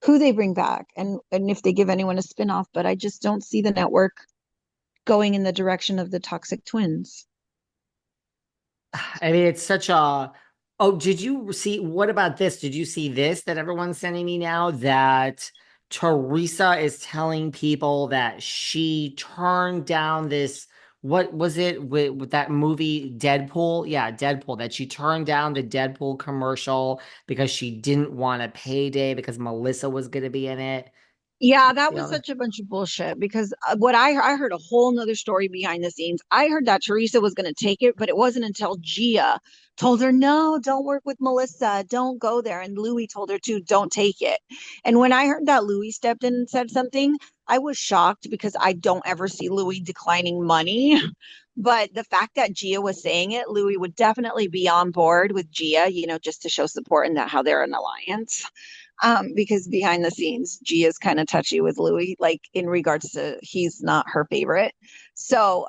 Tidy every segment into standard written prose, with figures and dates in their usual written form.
who they bring back and if they give anyone a spinoff, but I just don't see the network going in the direction of the toxic twins. I mean, it's such a. Oh, did you see? What about this? Did you see this that everyone's sending me now? That Teresa is telling people that she turned down this. What was it with that movie Deadpool? Yeah, Deadpool. That she turned down the Deadpool commercial because she didn't want a payday because Melissa was going to be in it. Yeah, Did you that see was all that? such a bunch of bullshit because what I heard a whole nother story behind the scenes. I heard that Teresa was going to take it, but it wasn't until Gia told her, no, don't work with Melissa. Don't go there. And Louie told her to, don't take it. And when I heard that Louie stepped in and said something, I was shocked because I don't ever see Louie declining money. But the fact that Gia was saying it, Louie would definitely be on board with Gia, just to show support and that how they're an alliance. Because behind the scenes, Gia's kind of touchy with Louis, like in regards to he's not her favorite. So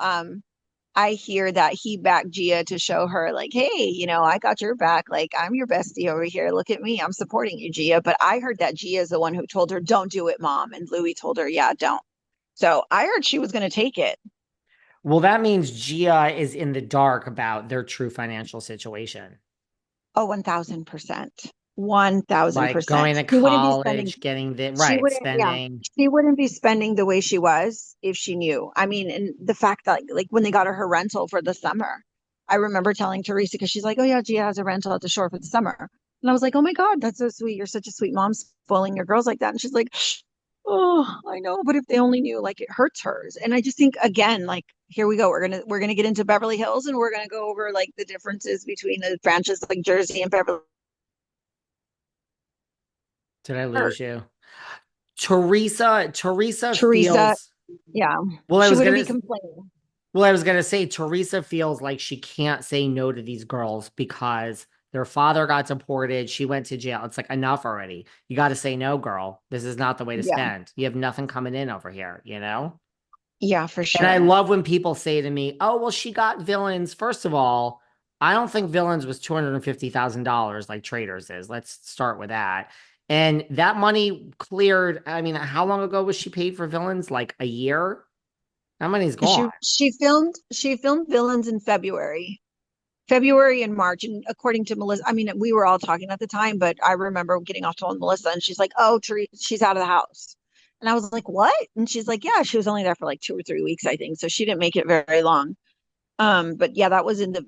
I hear that he backed Gia to show her, like, hey, I got your back. Like, I'm your bestie over here. Look at me. I'm supporting you, Gia. But I heard that Gia is the one who told her, don't do it, mom. And Louis told her, yeah, don't. So I heard she was going to take it. Well, that means Gia is in the dark about their true financial situation. Oh, 1000%. Like 1000%. going to She wouldn't be spending college, getting the She right, wouldn't, yeah, spending. she wouldn't be spending the way she was if she knew. I mean, and the fact that like when they got her rental for the summer, I remember telling Teresa because she's like, "Oh yeah, Gia has a rental at the shore for the summer," and I was like, "Oh my God, that's so sweet. You're such a sweet mom, spoiling your girls like that." And she's like, "Oh, I know, but if they only knew, like it hurts hers." And I just think again, like here we go. We're gonna get into Beverly Hills and we're gonna go over like the differences between the branches like Jersey and Beverly. Did I Hurt. lose you? Teresa Teresa, feels yeah, well, I she was wouldn't gonna be complaining. well, I was gonna say Teresa feels like she can't say no to these girls because their father got deported. She went to jail. It's like enough already. You got to say no, girl. This is not the way to Yeah. spend. You have nothing coming in over here, you know? Yeah, for And I sure. love when people say to me, "Oh, well, she got villains." First of all, I don't think villains was $250,000 like Traders is. Let's start with that. And that money cleared. I mean, how long ago was she paid for villains? Like a year? That money's Because gone. she filmed Villains in February and March, and according to Melissa, I mean, we were all talking at the time, but I remember getting off to Melissa, and she's like, "Oh, she's out of the house," and I was like, "What?" And she's like, "Yeah, she was only there for like 2 or 3 weeks, I think, so she didn't make it very long." But yeah, that was in the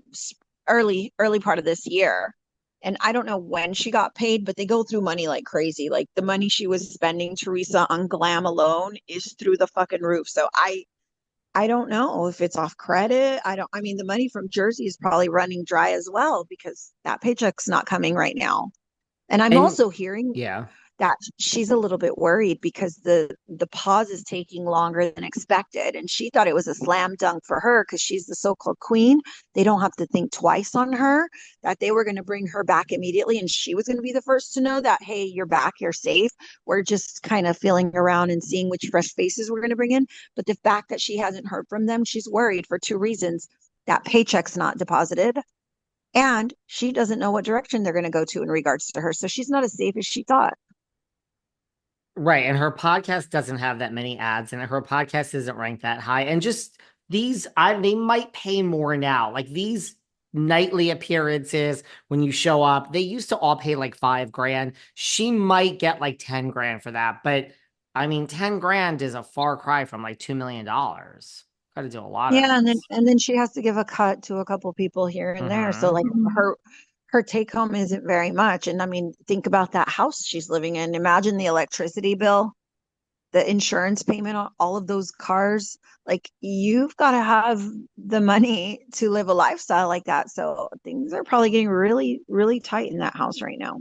early part of this year. And I don't know when she got paid, but they go through money like crazy. Like the money she was spending, Teresa, on glam alone is through the fucking roof. So I don't know if it's off credit. I mean, the money from Jersey is probably running dry as well because that paycheck's not coming right now. And I'm And also hearing yeah. that she's a little bit worried because the pause is taking longer than expected. And she thought it was a slam dunk for her because she's the so-called queen. They don't have to think twice on her, that they were going to bring her back immediately. And she was going to be the first to know that, hey, you're back, you're safe. We're just kind of feeling around and seeing which fresh faces we're going to bring in. But the fact that she hasn't heard from them, she's worried for two reasons. That paycheck's not deposited. And she doesn't know what direction they're going to go to in regards to her. So she's not as safe as she thought. Right. And her podcast doesn't have that many ads and her podcast isn't ranked that high. And just they might pay more now. Like these nightly appearances when you show up, they used to all pay like 5 grand. She might get like 10 grand for that. But I mean, 10 grand is a far cry from like $2 million. Got to do a lot of Yeah, and then things. and then she has to give a cut to a couple people here and there. So Hmm. like her take home isn't very much. And I mean, think about that house she's living in. Imagine the electricity bill, the insurance payment on all of those cars. Like you've got to have the money to live a lifestyle like that. So things are probably getting really, really tight in that house right now.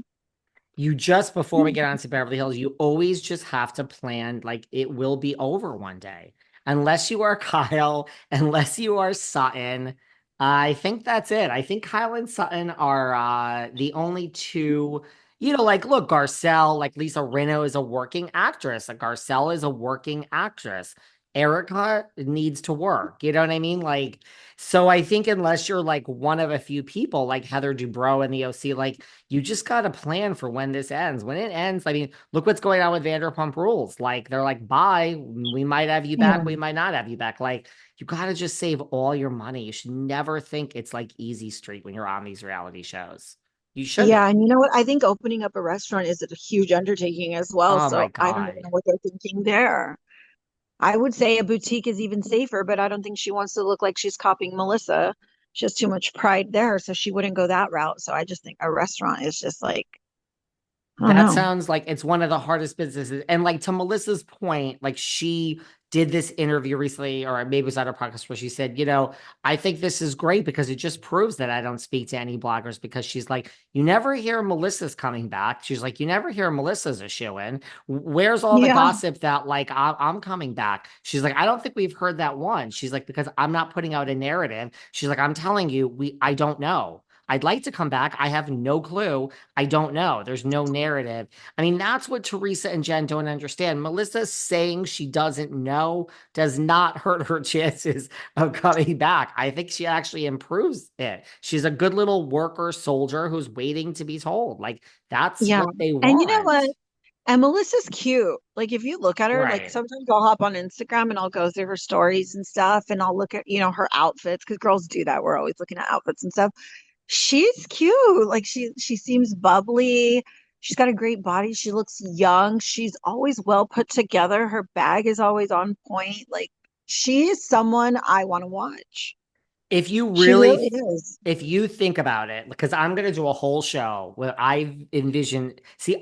You just before we get on to Beverly Hills, you always just have to plan like it will be over one day. Unless you are Kyle, unless you are Sutton. I think that's it. I think Kyle and Sutton are the only two, like look, Garcelle, like Lisa Rinna is a working actress. Like Garcelle is a working actress. Erica needs to work. You know what I mean? Like, so I think unless you're like one of a few people like Heather Dubrow and the OC, like you just got to plan for when this ends. When it ends, I mean, look what's going on with Vanderpump Rules. Like they're like, bye, we might have you back, we Yeah. might not have you back. Like you got to just save all your money. You should never think it's like easy street when you're on these reality shows. You shouldn't. Yeah, and you know what? I think opening up a restaurant is a huge undertaking as well. Oh my So I don't even God. know what they're thinking there. I would say a boutique is even safer, but I don't think she wants to look like she's copying Melissa. She has too much pride there, so she wouldn't go that route. So I just think a restaurant is just like, I don't That know. sounds like it's one of the hardest businesses. And like to Melissa's point, like she did this interview recently, or maybe it was at a podcast where she said, I think this is great because it just proves that I don't speak to any bloggers because she's like, you never hear Melissa's coming back. She's like, you never hear Melissa's a shoo-in. Where's all the Yeah. gossip that like I'm coming back? She's like, I don't think we've heard that one. She's like, because I'm not putting out a narrative. She's like, I'm telling you, I don't know. I'd like to come back. I have no clue. I don't know. There's no narrative. I mean, that's what Teresa and Jen don't understand. Melissa saying she doesn't know does not hurt her chances of coming back. I think she actually improves it. She's a good little worker soldier who's waiting to be told. Like, that's Yeah. what they And you know want. what? And Melissa's cute. Like if you look at her, like Right. sometimes I'll hop on Instagram and I'll go through her stories and stuff and I'll look at, her outfits because girls do that. We're always looking at outfits and stuff. She's cute. Like she seems bubbly. She's got a great body. She looks young. She's always well put together. Her bag is always on point. Like she is someone I want to watch. If you She really, really is. if you think about it, because I'm going to do a whole show where I envision, see,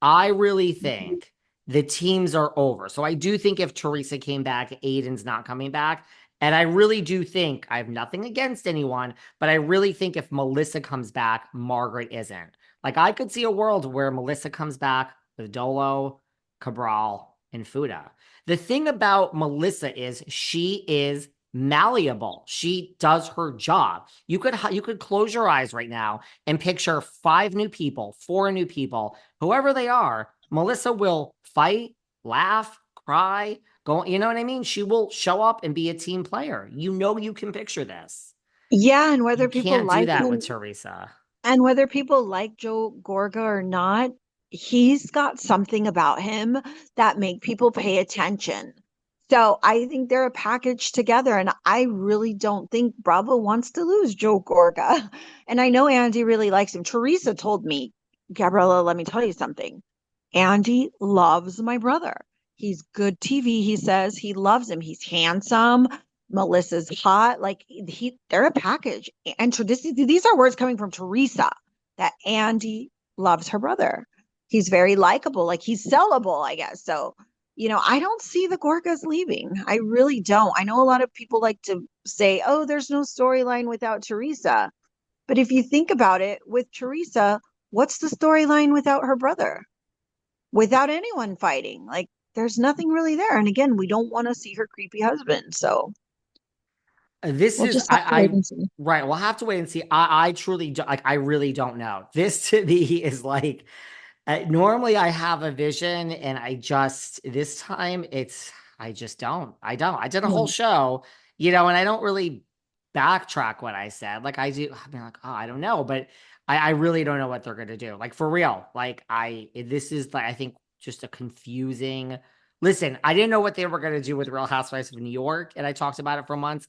I really think the teams are over. So I do think if Teresa came back, Aydin's not coming back. And I really do think, I have nothing against anyone, but I really think if Melissa comes back, Margaret isn't. Like I could see a world where Melissa comes back with Dolo, Cabral, and Fuda. The thing about Melissa is she is malleable. She does her job. You could close your eyes right now and picture five new people, four new people, whoever they are. Melissa will fight, laugh, cry, go, you know what I mean? She will show up and be a team player. You can picture this. Yeah, and whether You people can't do like that with him Teresa. and whether people like Joe Gorga or not, he's got something about him that make people pay attention. So I think they're a package together, and I really don't think Bravo wants to lose Joe Gorga. And I know Andy really likes him. Teresa told me, Gabriella, let me tell you something. Andy loves my brother. He's good TV, he says. He loves him. He's handsome. Melissa's hot. Like they're a package. And these are words coming from Teresa that Andy loves her brother. He's very likable. Like he's sellable, I guess. So, I don't see the Gorgas leaving. I really don't. I know a lot of people like to say, oh, there's no storyline without Teresa. But if you think about it, with Teresa, what's the storyline without her brother? Without anyone fighting. Like there's nothing really there. And again, we don't want to see her creepy husband. So This we'll is just have to wait and see. right. We'll have to wait and see. I truly like. I really don't know. This to me is like normally I have a vision, and I just this time I just don't. I don't. I did a whole Yeah. show, and I don't really backtrack what I said. Like I do. I mean, like I don't know, but I really don't know what they're gonna do. Like for real. Like this is like I think just a confusing. Listen, I didn't know what they were gonna do with Real Housewives of New York, and I talked about it for months.